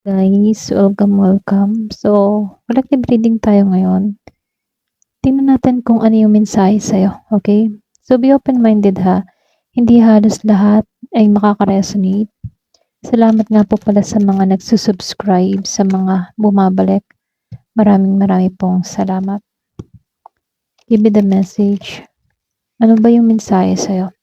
Guys, welcome. So, collective reading tayo ngayon. Tingnan natin kung ano yung mensahe sa'yo, okay? So, be open-minded ha. Hindi halos lahat ay makaka-resonate. Salamat nga po pala sa mga nagsusubscribe, sa mga bumabalik. Maraming pong salamat. Give me the message. Ano ba yung mensahe sa'yo?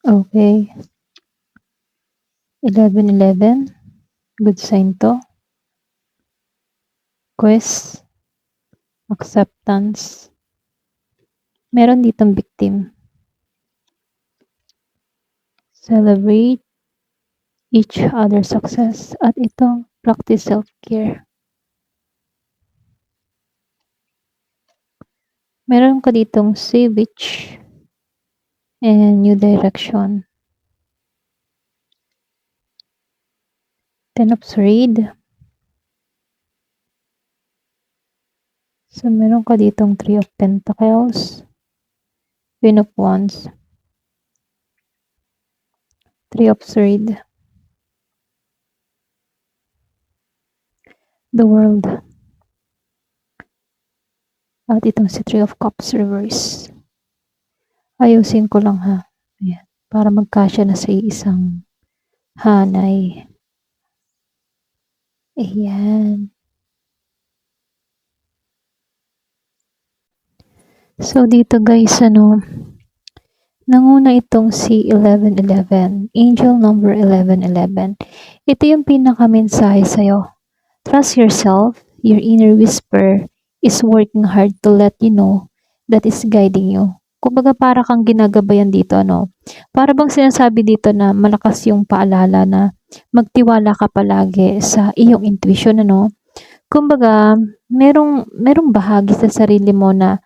Okay. 11-11. Good sign to. Quest. Acceptance. Meron ditong victim. Celebrate each other's success. At ito, practice self-care. Meron ka ditong switch and new direction. Ten of Swords. So, meron ka ditong 3 of Pentacles. Queen of Wands. 3 of Swords. The World. At itong si 3 of Cups reverse. Ayusin ko lang ha. Ayan. Para magkasya na sa isang hanay. Ayan. So, dito guys, nanguna itong si 1111. Angel number 1111. Ito yung pinaka-mensahe sa'yo. Trust yourself. Your inner whisper is working hard to let you know that is guiding you. Kumbaga para kang ginagabayan dito, Para bang sinasabi dito na malakas yung paalala na magtiwala ka palagi sa iyong intuition, Kumbaga, merong bahagi sa sarili mo na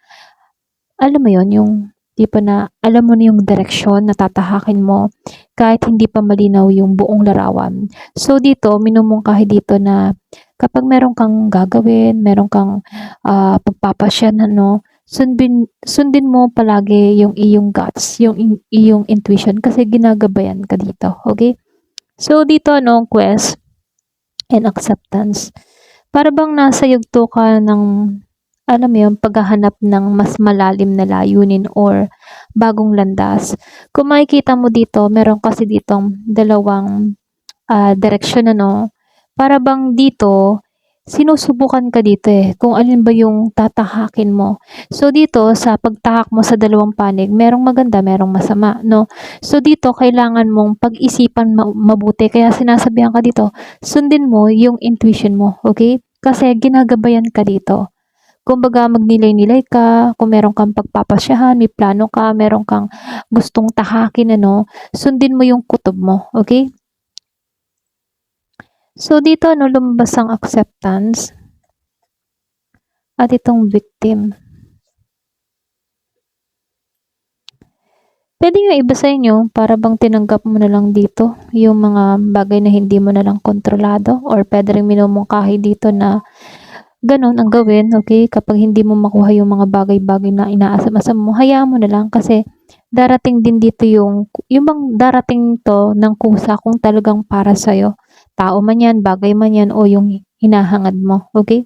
alam mo yon, yung tipo na alam mo na yung direksyon na tatahakin mo kahit hindi pa malinaw yung buong larawan. So dito, minumungkahi dito na kapag meron kang gagawin, meron kang pagpapasyan, sundin mo palagi yung iyong guts, yung iyong intuition kasi ginagabayan ka dito, okay? So dito, quest and acceptance. Para bang nasa yugto ka ng alam mo yung paghahanap ng mas malalim na layunin or bagong landas. Kung makikita mo dito, meron kasi ditong dalawang direksyon, Para bang dito, sinusubukan ka dito kung alin ba yung tatahakin mo. So dito, sa pagtahak mo sa dalawang panig, merong maganda, merong masama, So dito, kailangan mong pag-isipan mabuti. Kaya sinasabihan ka dito, sundin mo yung intuition mo, okay? Kasi ginagabayan ka dito. Kumbaga magnilay-nilay ka, kung meron kang pagpapasyahan, may plano ka, meron kang gustong tahakin, sundin mo yung kutob mo, okay? So dito, lumabas ang acceptance at itong victim. Pwede yung iba sa inyo, para bang tinanggap mo na lang dito yung mga bagay na hindi mo na lang kontrolado, or pwede rin minumungkahi dito na ganun ang gawin, okay? Kapag hindi mo makuha yung mga bagay-bagay na inaasam-asam mo, hayaan mo na lang kasi darating din dito yung bang darating to ng kusa kung talagang para sa'yo. Tao man yan, bagay man yan, o yung hinahangad mo, okay?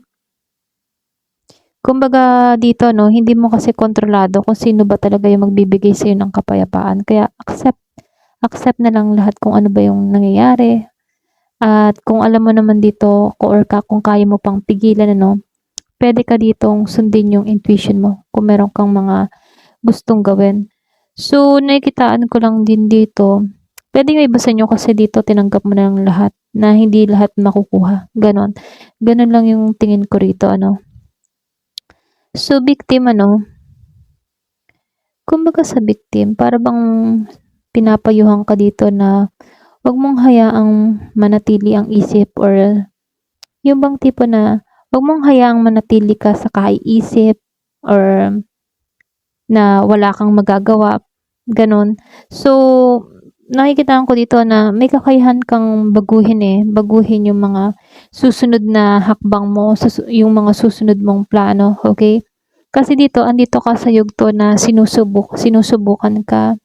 Kumbaga dito, hindi mo kasi kontrolado kung sino ba talaga yung magbibigay sa'yo ng kapayapaan. Kaya accept na lang lahat kung ano ba yung nangyayari. At kung alam mo naman dito, kung kaya mo pang pigilan, pwede ka ditong sundin yung intuition mo kung meron kang mga gustong gawin. So, nakikitaan ko lang din dito, pwede yung iba sa inyo kasi dito tinanggap mo na lang lahat, na hindi lahat makukuha. Ganon. Ganun lang yung tingin ko rito, ano. So, victim, ano, kumbaga sa victim, para bang pinapayuhan ka dito na wag mong hayaang manatili ang isip, or yung bang tipo na wag mong hayaang manatili ka sa kaiisip, or na wala kang magagawa, gano'n. So, nakikitaan ko dito na may kakayahan kang baguhin yung mga susunod na hakbang mo, yung mga susunod mong plano, okay? Kasi dito, andito ka sa yugto na sinusubukan ka,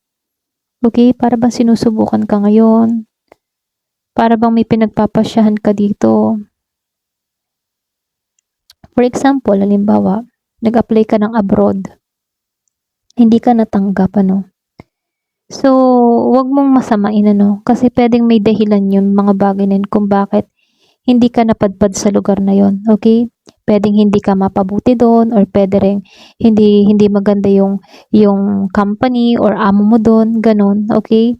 okay? Para bang sinusubukan ka ngayon, para bang may pinagpapasyahan ka dito. For example, halimbawa, nag-apply ka ng abroad, hindi ka natanggap, ano. So, wag mong masamain, ano, kasi pwedeng may dahilan yung mga bagay na yun kung bakit hindi ka napadpad sa lugar na yon, okay? Pwedeng hindi ka mapabuti doon, or pwede ring hindi maganda yung company or amo mo doon, gano'n, okay?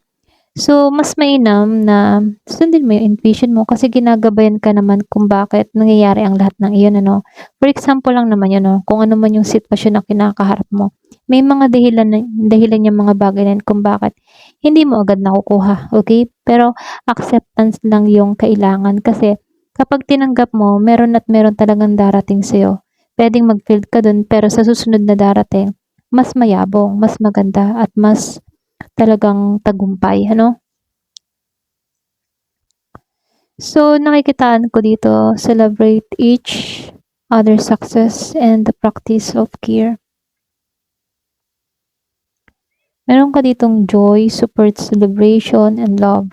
So, mas mainam na sundin mo yung intuition mo kasi ginagabayan ka naman kung bakit nangyayari ang lahat ng iyon, ano. For example lang naman yun, no, kung ano man yung sitwasyon na kinakaharap mo. May mga dahilan yung mga bagay na yun kung bakit hindi mo agad nakukuha, okay? Pero acceptance lang yung kailangan kasi kapag tinanggap mo, meron at meron talagang darating sa'yo. Pwedeng mag-fail ka dun, pero sa susunod na darating, mas mayabong, mas maganda, at mas talagang tagumpay, ano? So, nakikitaan ko dito, celebrate each other success and the practice of care. Meron ka ditong joy, support, celebration, and love.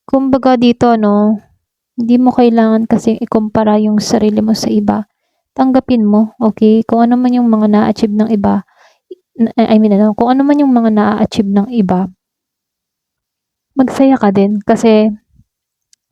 Kumbaga dito, no, hindi mo kailangan kasi ikumpara yung sarili mo sa iba. Tanggapin mo, okay? Kung ano man yung mga na-achieve ng iba, ano, kung ano man yung mga na-achieve ng iba, magsaya ka din kasi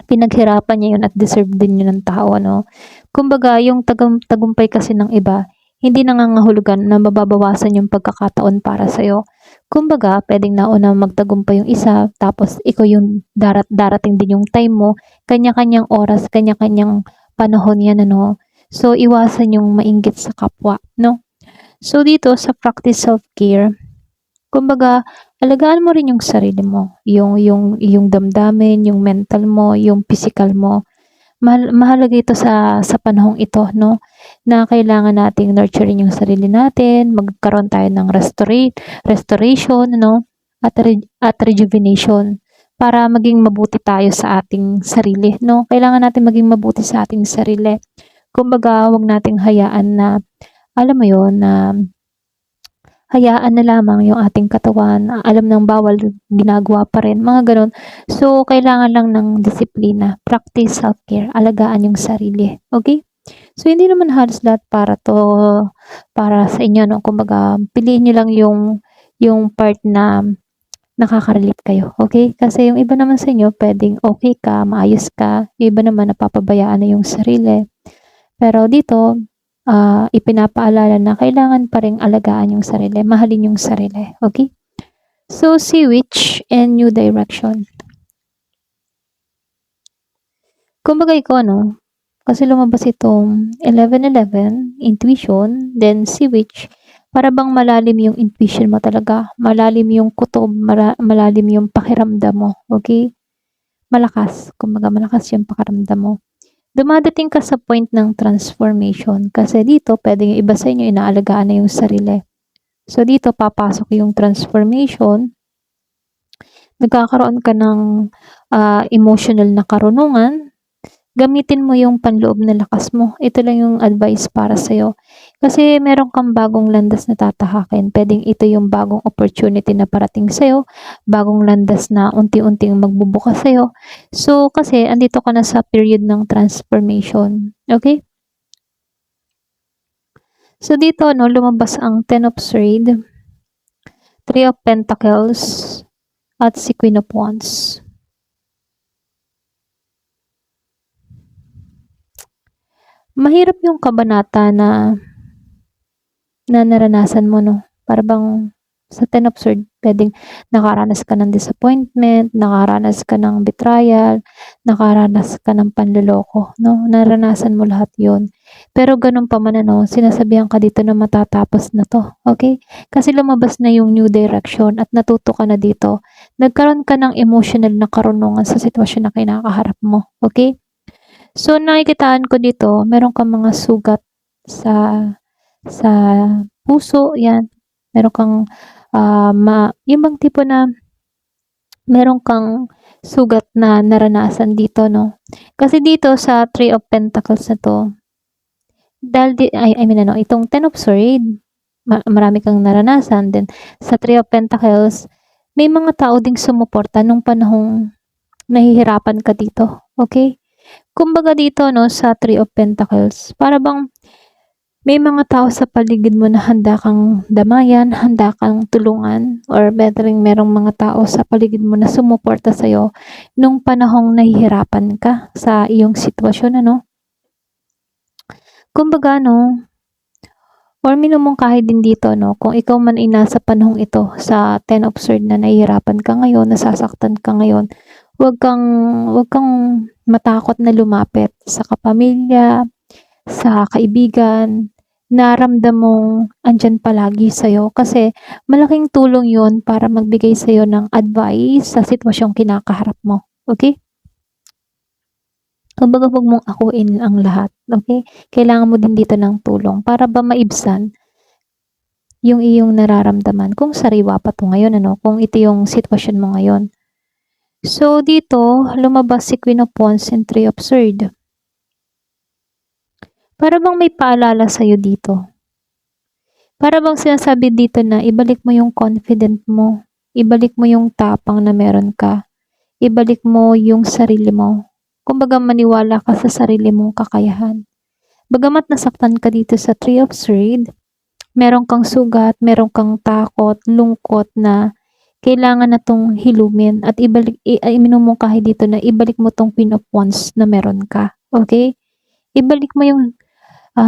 pinaghirapan niya yun at deserve din yun ng tao, ano. Kumbaga, yung tagumpay kasi ng iba, hindi nangangahulugan na mababawasan yung pagkakataon para sa'yo. Kumbaga, pwedeng nauna magtagumpay yung isa, tapos ikaw yung darating din yung time mo, kanya-kanyang oras, kanya-kanyang panahon yan, ano. So, iwasan yung mainggit sa kapwa, no? So, dito sa practice self-care, kumbaga, alagaan mo rin yung sarili mo, yung damdamin, yung mental mo, yung physical mo. Mahalaga ito sa panahong ito, no, na kailangan nating nurturing yung sarili natin, magkaroon tayo ng restoration, no, at rejuvenation para maging mabuti tayo sa ating sarili, no. Kailangan natin maging mabuti sa ating sarili. Kumbaga, wag nating hayaan na, alam mo yon, na hayaan na lamang yung ating katawan, alam ng bawal, ginagawa pa rin, mga gano'n. So, kailangan lang ng disiplina, practice self-care, alagaan yung sarili, okay? So, hindi naman halos lahat para sa inyo, no? Kumbaga, piliin niyo lang yung part na nakaka-relate kayo, okay? Kasi yung iba naman sa inyo, pwedeng okay ka, maayos ka, yung iba naman napapabayaan na yung sarili. Pero dito, ipinapaalala na kailangan pa ring alagaan yung sarili, mahalin yung sarili, okay? So, switch and new direction. Kumbaga ikaw, ano, kasi lumabas itong 11-11, intuition, then switch, para bang malalim yung intuition mo talaga, malalim yung kutob, malalim yung pakiramdam mo, okay? Malakas, kumbaga malakas yung pakiramdam mo. Dumadating ka sa point ng transformation kasi dito pwedeng yung iba sa inyo inaalagaan na yung sarili. So dito papasok yung transformation, nagkakaroon ka ng emotional na karunungan, gamitin mo yung panloob na lakas mo. Ito lang yung advice para sa'yo. Kasi meron kang bagong landas na tatahakin. Pwedeng ito yung bagong opportunity na parating sa'yo, bagong landas na unti-unting magbubukas sa'yo. So, kasi andito ka na sa period ng transformation. Okay? So, dito, no, lumabas ang Ten of Swords, Three of Pentacles, at si Queen of Wands. Mahirap yung kabanata na naranasan mo, no? Para bang Sa Ten of Swords, pwedeng nakaranas ka ng disappointment, nakaranas ka ng betrayal, nakaranas ka ng panloloko, no? Naranasan mo lahat yon. Pero ganun pa man, ano, sinasabihan ka dito na matatapos na to, okay? Kasi lumabas na yung new direction at natuto ka na dito. Nagkaroon ka ng emotional na karunungan sa sitwasyon na kinakaharap mo, okay? So, nakikitaan ko dito, meron kang mga sugat sa sa puso, yan. Meron kang yung bang tipo na meron kang sugat na naranasan dito, no? Kasi dito sa Three of Pentacles na to, dahil I mean ano, itong Ten of Swords, marami kang naranasan. Then, sa Three of Pentacles, may mga tao ding sumuporta nung panahong nahihirapan ka dito. Okay? Kumbaga dito, no, sa Three of Pentacles, para bang may mga tao sa paligid mo na handa kang damayan, handa kang tulungan, or bettering merong mga tao sa paligid mo na sumuporta sa'yo nung panahong nahihirapan ka sa iyong sitwasyon, ano? Kumbaga, no, or minumungkahi din dito, no, kung ikaw man ay nasa panahong ito, sa Ten of Swords na nahihirapan ka ngayon, nasasaktan ka ngayon, wag kang matakot na lumapit sa kapamilya, sa kaibigan, na ramdam mong andyan palagi sa'yo. Kasi malaking tulong yon para magbigay sa'yo ng advice sa sitwasyong kinakaharap mo. Okay? Kumbaga huwag mong akuin ang lahat. Okay? Kailangan mo din dito ng tulong para ba maibsan yung iyong nararamdaman. Kung sariwa pa to ngayon, ano? Kung ito yung sitwasyon mo ngayon. So, dito, lumabas si Queen of Wands and Three of Swords. Para bang may paalala sa'yo dito. Para bang sinasabi dito na ibalik mo yung confident mo. Ibalik mo yung tapang na meron ka. Ibalik mo yung sarili mo. Kumbaga maniwala ka sa sarili mong kakayahan. Bagamat nasaktan ka dito sa Three of Swords, meron kang sugat, meron kang takot, lungkot na kailangan na tong hilumin at minumungkahi dito na ibalik mo tong Queen of Wands na meron ka. Okay? Ibalik mo yung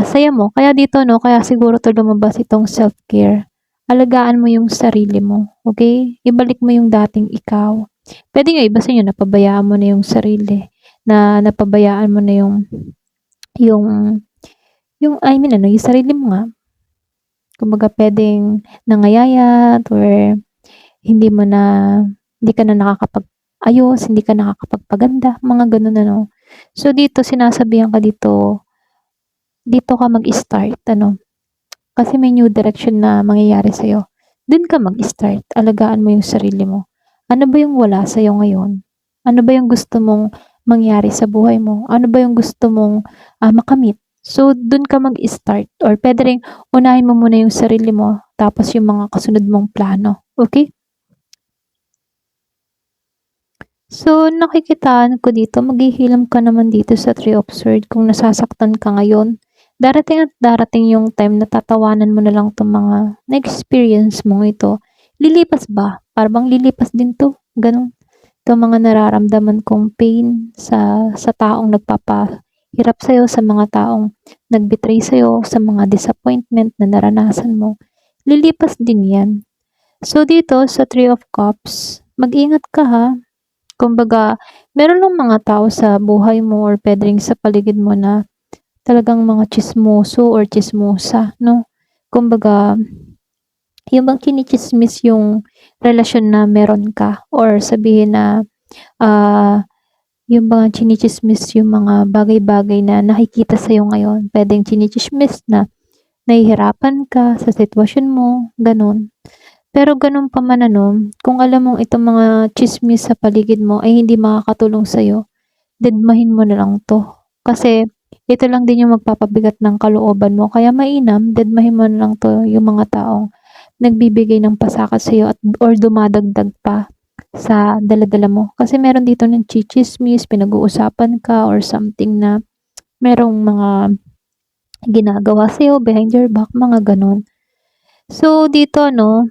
saya mo. Kaya dito, no, kaya siguro to lumabas itong self-care. Alagaan mo yung sarili mo. Okay? Ibalik mo yung dating ikaw. Pwede nga iba sa inyo, napabayaan mo na yung sarili. Napabayaan mo na I mean, ano, yung sarili mo nga. Kumbaga, pwedeng nangayayat or hindi ka na nakakapag-ayos, hindi ka nakakapagpaganda, mga ganun, ano. So, dito, sinasabihan ka dito ka mag-start, ano. Kasi may new direction na mangyayari sa'yo. Dun ka mag-start. Alagaan mo yung sarili mo. Ano ba yung wala sa'yo ngayon? Ano ba yung gusto mong mangyari sa buhay mo? Ano ba yung gusto mong makamit? So, dun ka mag-start. Or pwede rin, unahin mo muna yung sarili mo, tapos yung mga kasunod mong plano. Okay? So, nakikitaan ko dito, maghihilam ka naman dito sa Three of Swords kung nasasaktan ka ngayon. Darating at darating yung time na tatawanan mo na lang itong mga na-experience mo ito. Lilipas ba? Parang lilipas din to. Ganun. Itong mga nararamdaman kong pain sa taong nagpapahirap sa'yo, sa mga taong nagbetray sa'yo, sa mga disappointment na naranasan mo. Lilipas din yan. So, dito sa Three of Cups, mag-ingat ka ha. Kumbaga, meron lang mga tao sa buhay mo or pwede rin sa paligid mo na talagang mga chismoso or chismosa, no? Kumbaga, yung bang chinichismis yung relasyon na meron ka or sabihin na yung bang chinichismis yung mga bagay-bagay na nakikita sa'yo ngayon. Pwedeng chinichismis na nahihirapan ka sa sitwasyon mo, ganun. Pero ganun pa man, ano, kung alam mong itong mga chismis sa paligid mo ay hindi makakatulong sa'yo, dedmahin mo na lang to. Kasi ito lang din yung magpapabigat ng kalooban mo. Kaya mainam, dedmahin mo na lang to yung mga taong nagbibigay ng pasakit sa'yo or dumadagdag pa sa daladala mo. Kasi meron dito ng chichismis, pinag-uusapan ka or something na merong mga ginagawa sa'yo behind your back, mga ganun. So, dito, no,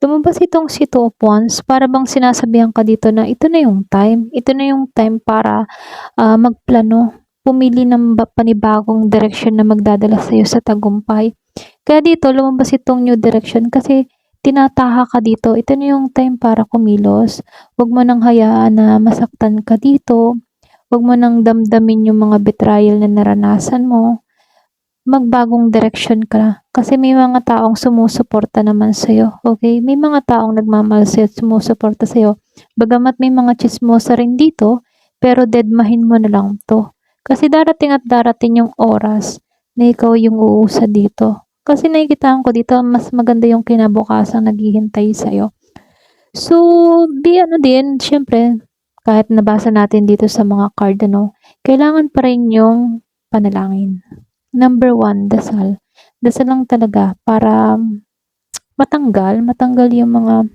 lumabas itong si Two of Wands, para bang sinasabihan ka dito na ito na yung time. Ito na yung time para magplano. Pumili ng panibagong direction na magdadala sa'yo sa tagumpay. Kaya dito, lumabas itong new direction kasi tinataha ka dito, ito na yung time para kumilos. Huwag mo nang hayaan na masaktan ka dito. Huwag mo nang damdamin yung mga betrayal na naranasan mo. Magbagong direksyon ka. Kasi may mga taong sumusuporta naman sa'yo. Okay? May mga taong nagmamahal sa'yo at sumusuporta sa'yo. Bagamat may mga chismosa rin dito, pero dedmahin mo na lang to. Kasi darating at darating yung oras na ikaw yung uusad dito. Kasi nakikitaan ko dito, mas maganda yung kinabukasang naghihintay sa'yo. So, din, syempre, kahit nabasa natin dito sa mga card, kailangan pa rin yung panalangin. Number 1, dasal. Dasal lang talaga para matanggal yung mga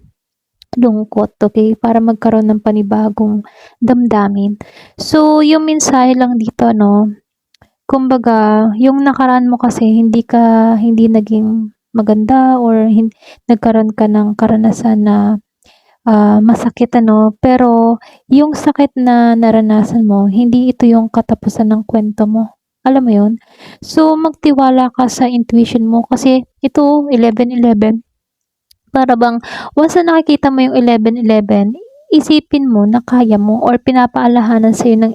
lungkot, okay? Para magkaroon ng panibagong damdamin. So, yung mensahe lang dito, kumbaga, yung nakaraan mo kasi hindi naging maganda or nagkaroon ka ng karanasan na masakit, pero yung sakit na naranasan mo, hindi ito yung katapusan ng kwento mo. Alam mo yun? So, magtiwala ka sa intuition mo kasi ito, 11-11, para bang once na nakikita mo yung 11-11, isipin mo na kaya mo or pinapaalahanan sa'yo ng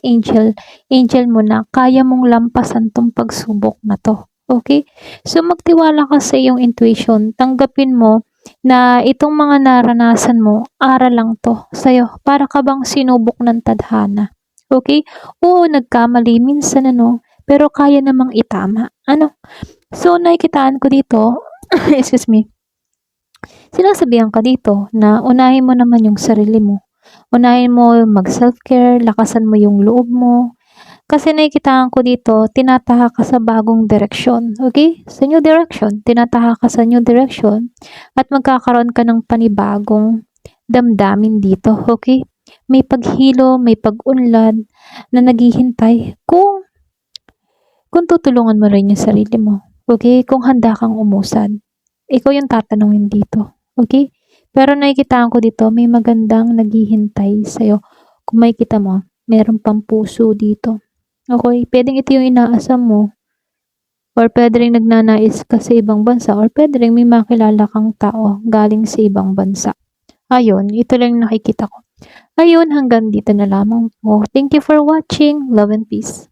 angel mo na kaya mong lampasan tong pagsubok na to. Okay? So, magtiwala ka sa iyong intuition. Tanggapin mo na itong mga naranasan mo, aral lang to sa'yo. Para ka bang sinubok ng tadhana. Okay? Oo, nagkamali minsan, pero kaya namang itama. So, nakikitaan ko dito, excuse me, sinasabihan ka dito na unahin mo naman yung sarili mo. Unahin mo mag-self-care, lakasan mo yung loob mo. Kasi nakikitaan ko dito, tinataha ka sa bagong direksyon. Okay? Sa new direction. Tinataha ka sa new direction at magkakaroon ka ng panibagong damdamin dito. Okay? May paghilo, may pag-unlad na naghihintay kung tutulungan mo rin yung sarili mo. Okay? Kung handa kang umusad. Ikaw yung tatanungin dito. Okay? Pero nakikitaan ko dito, may magandang naghihintay sa'yo. Kung makikita mo, meron pang puso dito. Okay? Pwedeng ito yung inaasam mo. Or pwede rin nagnanais ka sa ibang bansa. Or pwede rin may makilala kang tao galing sa ibang bansa. Ayun, ito lang nakikita ko. Ayun, hanggang dito na lamang po. Thank you for watching. Love and peace.